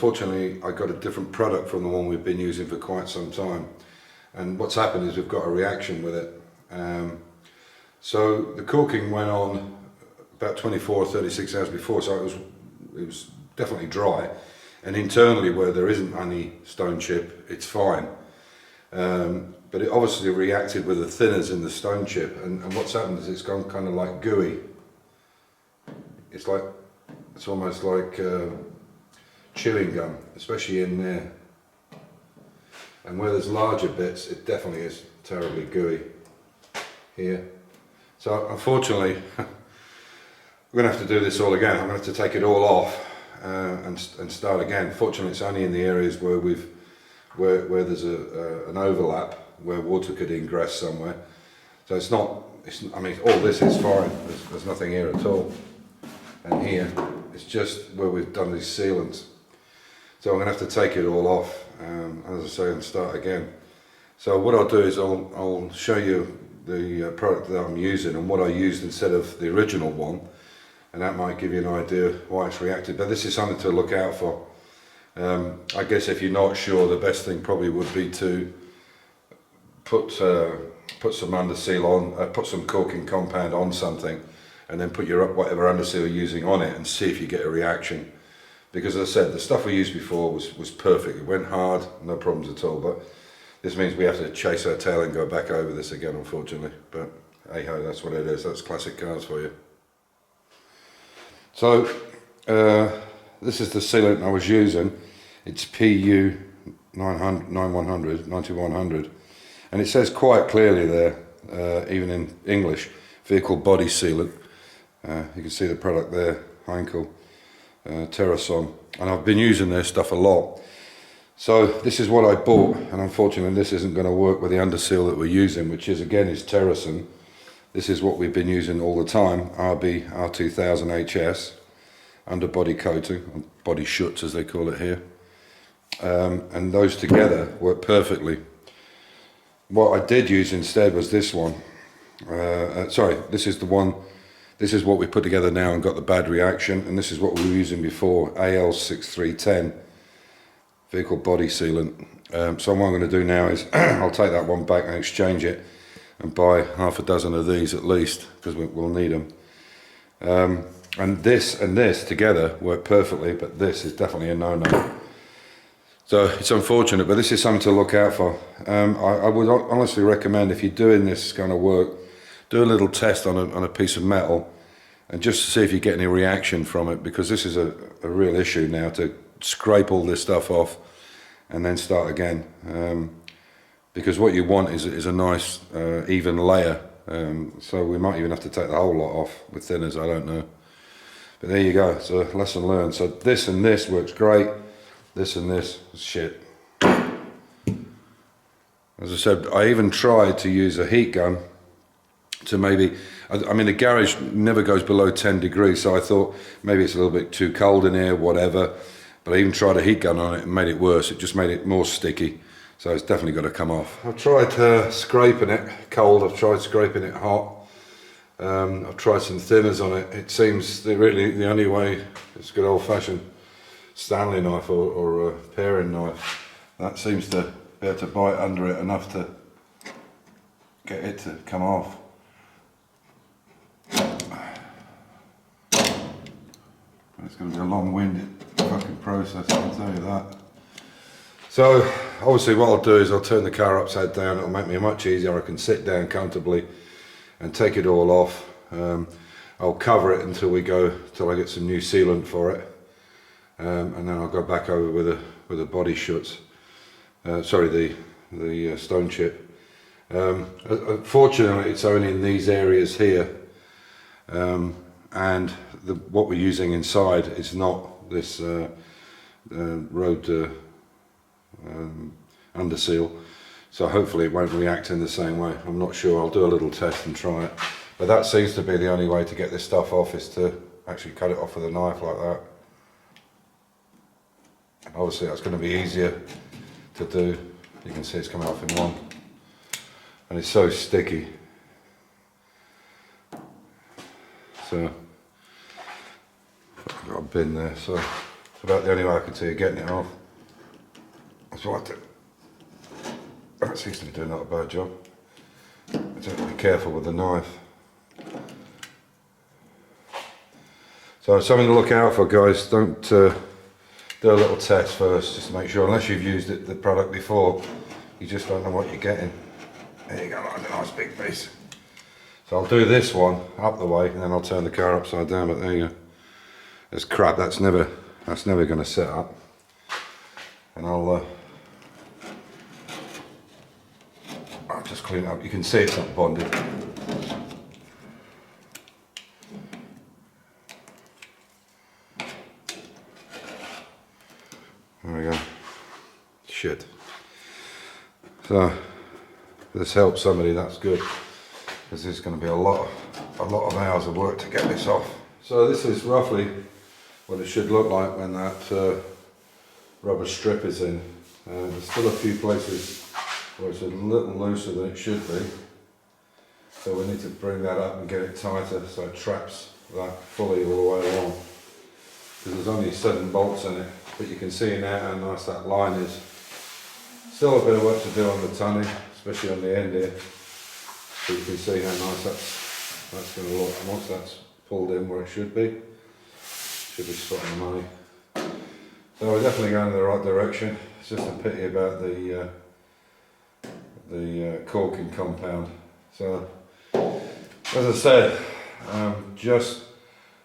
unfortunately I got a different product from the one we've been using for quite some time, and what's happened is we've got a reaction with it. So the corking went on about 24 or 36 hours before, so it was definitely dry, and internally where there isn't any stone chip it's fine, but it obviously reacted with the thinners in the stone chip, and what's happened is it's gone kind of like gooey. It's almost like chewing gum, especially in there, and where there's larger bits it definitely is terribly gooey here. So unfortunately we're going to have to do this all again. I'm going to have to take it all off and start again. Fortunately it's only in the areas where where there's an overlap where water could ingress somewhere, so I mean all this is fine, there's nothing here at all, and here it's just where we've done these sealants. So I'm going to have to take it all off, as I say, and start again. So what I'll do is I'll show you the product that I'm using and what I used instead of the original one, and that might give you an idea why it's reacted. But this is something to look out for. I guess if you're not sure, the best thing probably would be to put some Underseal on, put some corking compound on something, and then put whatever Underseal you're using on it and see if you get a reaction. Because as I said, the stuff we used before was perfect. It went hard, no problems at all. But this means we have to chase our tail and go back over this again, unfortunately. But hey ho, that's what it is. That's classic cars for you. So this is the sealant I was using. It's PU 9100, and it says quite clearly there, even in English, vehicle body sealant. You can see the product there, Heinkel. Terrason, and I've been using their stuff a lot. So this is what I bought, and unfortunately this isn't going to work with the Underseal that we're using, which is Terrason. This is what we've been using all the time, RB R2000 HS, underbody coating, body schutz as they call it here, and those together work perfectly. What I did use instead was this one. Sorry, this is the one. This is what we put together now and got the bad reaction, and this is what we were using before, AL6310 vehicle body sealant. So what I'm going to do now is I'll take that one back and exchange it and buy half a dozen of these at least, because we'll need them. And this together work perfectly, but this is definitely a no-no. So it's unfortunate, but this is something to look out for. I would honestly recommend, if you're doing this kind of work, do a little test on a piece of metal and just to see if you get any reaction from it, because this is a real issue now, to scrape all this stuff off and then start again, because what you want is a nice even layer. So we might even have to take the whole lot off with thinners, I don't know, but there you go. So lesson learned. So this and this works great, this and this is shit. As I said, I even tried to use a heat gun to maybe, I mean the garage never goes below 10 degrees, so I thought maybe it's a little bit too cold in here, whatever, but I even tried a heat gun on it and made it worse. It just made it more sticky, so it's definitely got to come off. I've tried scraping it cold, I've tried scraping it hot, I've tried some thinners on it. It seems really the only way is a good old-fashioned Stanley knife or a paring knife. That seems to be able to bite under it enough to get it to come off. It's going to be a long-winded fucking process, I can tell you that. So obviously what I'll do is I'll turn the car upside down. It'll make me much easier. I can sit down comfortably and take it all off. I'll cover it until I get some new sealant for it, and then I'll go back over with a body schutz. Sorry, the stone chip. Fortunately, it's only in these areas here. And what we're using inside is not this road Underseal, so hopefully it won't react in the same way. I'm not sure. I'll do a little test and try it, but that seems to be the only way to get this stuff off, is to actually cut it off with a knife like that. Obviously that's going to be easier to do. You can see it's coming off in one, and it's so sticky. So I've got a bin there, so about the only way I can see you getting it off. That's what I do. That seems to be doing not a bad job. I just have to be careful with the knife. So something to look out for, guys. Don't do a little test first, just to make sure, unless you've used the product before, you just don't know what you're getting. There you go, that's a nice big piece. So I'll do this one up the way, and then I'll turn the car upside down, but there you go. It's crap, that's never going to set up. And I'll just clean it up. You can see it's not bonded. There we go. Shit. So if this helps somebody, that's good, because there's going to be a lot of hours of work to get this off. So this is roughly what it should look like when that rubber strip is in. There's still a few places where it's a little looser than it should be, so we need to bring that up and get it tighter so it traps that fully all the way along, because there's only 7 bolts in it, but you can see now how nice that line is. Still a bit of work to do on the tunning, especially on the end here, but you can see how nice that's going to look. And once that's pulled in where it should be spot on the money. So we're definitely going in the right direction. It's just a pity about the corking compound. So as I said, just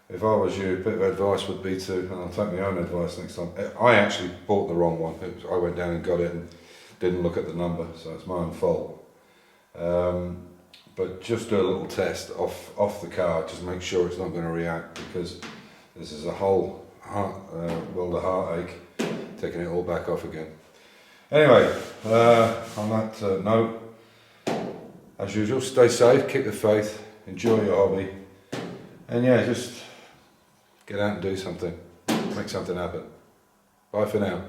if I was you, a bit of advice would be to, and I'll take my own advice next time. I actually bought the wrong one. I went down and got it and didn't look at the number, so it's my own fault. But just do a little test off the car, just make sure it's not going to react, because this is a whole world of heartache taking it all back off again. Anyway, on that note, as usual, stay safe, keep the faith, enjoy your hobby, and yeah, just get out and do something, make something happen. Bye for now.